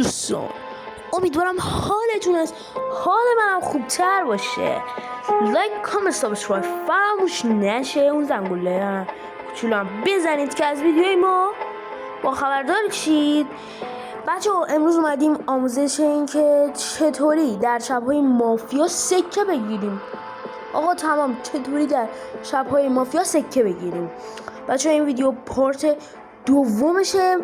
دوستان، امیدوارم حالتون از حال منم خوبتر باشه. لایک، کامنت، سابسکرایب فراموش نشه. اون زنگوله کوچولو بزنید که از ویدیوی ما با خبردار شید. بچه‌ها امروز اومدیم آموزش این که چطوری در شب‌های مافیا سکه بگیریم. آقا تمام، چطوری در شب‌های مافیا سکه بگیریم. بچه‌ها این ویدیو پارت دومشه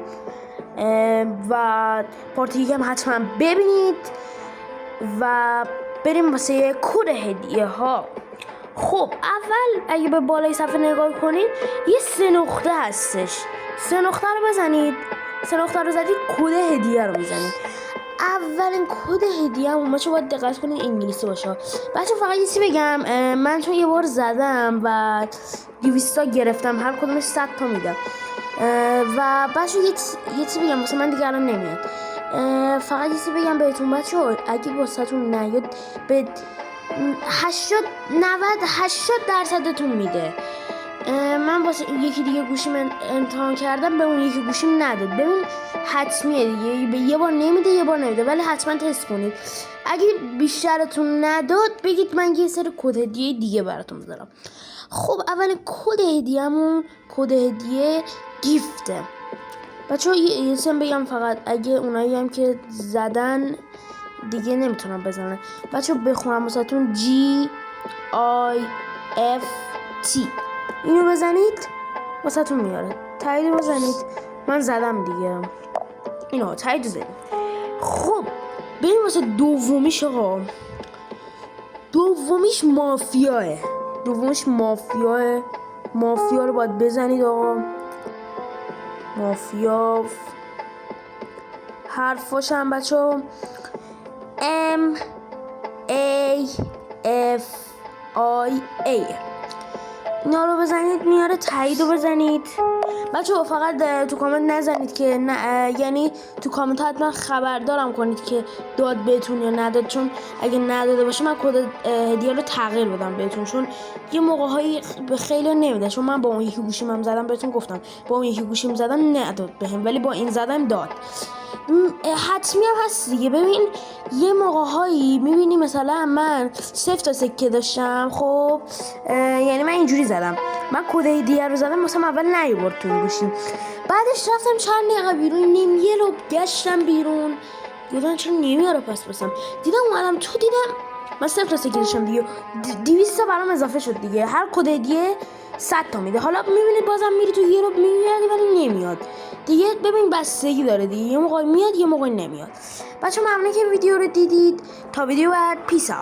و پارت یکم حتما ببینید و بریم واسه کد هدیه ها. خب اول اگه به بالای صفحه نگاه کنید یه 3 نقطه هستش. 3 نقطه رو بزنید. 3 نقطه رو زدید کد هدیه رو میزنید. اولین کد هدیه هم بچه باید دقت کنید انگلیسی باشه. بچه فقط یه چیزی بگم، من چون یه بار زدم و 200 تا گرفتم، هر کدومش 100 تا میده و بچه یه چیزی بگم واسه من دیگه الان نمیاد. فقط یه چیزی بگم بهتون بچه اگه واسهتون نیاد به 80-90-80% میده. من واسه یکی دیگه گوشیم امتحان کردم، به اون یکی گوشیم نداد. ببین حتمیه دیگه، به یه بار نمیده یه بار نمیده، ولی حتما تست کنید. اگه بیشترتون نداد بگید من یه سری کد هدیه دیگه براتون بذارم. خب اولین کد هدیه‌مون کد هدیه گیفته. بچه‌ها یه سم بگم فقط، اگه اونایی هم که زدن دیگه نمیتونم بزنن، بچه‌ها بخونم واسهتون GIFT اینو بزنید واسهتون میاره. تایید بزنید. من زدم دیگه، اینو تایید زدید. خب بریم واسه دومیش. آقا دومیش مافیاه. مافیا رو باید بزنید. آقا مافیا حرفاش هم بچه MAFIA اینا رو بزنید میاره. تایید رو بزنید. بچه ها فقط تو کامنت نزنید که یعنی تو کامنت حتما خبردارم کنید که داد بهتون یا نداد، چون اگه نداده باشه من کد هدیه رو تغییر بدم بهتون، چون یه موقع‌هایی به خیلی نمیده. چون من با اون یکی گوشیم هم زدم، بهتون گفتم با اون یکی گوشیم زدم نداد بهم، ولی با این زدم داد. حتمی هم هست دیگه. ببین یه موقع‌هایی میبینی مثلا من 0 تا سکه داشتم، خب یعنی من اینجوری زدم، من کد هدیه رو زدم مثلا اول نیورد تو این گوشیم، بعدش رفتم چند دقیقه بیرون، یه رو گشتم بیرون دیدم چرا نمیاره پس بسم، دیدم اومدم تو دیدم من 0 تا سکه داشتم دیگه، 200 تا برام اضافه شد دیگه. هر کد هدیه 100 تا میده. حالا میبینید بازم میری تو یه رو میاد ولی نمیاد دیگه. ببین بستگی داره دیگه، یه موقع میاد یه موقع نمیاد. بچه ممنون که ویدیو رو دیدید. تا ویدیو بعد، پیس اوت.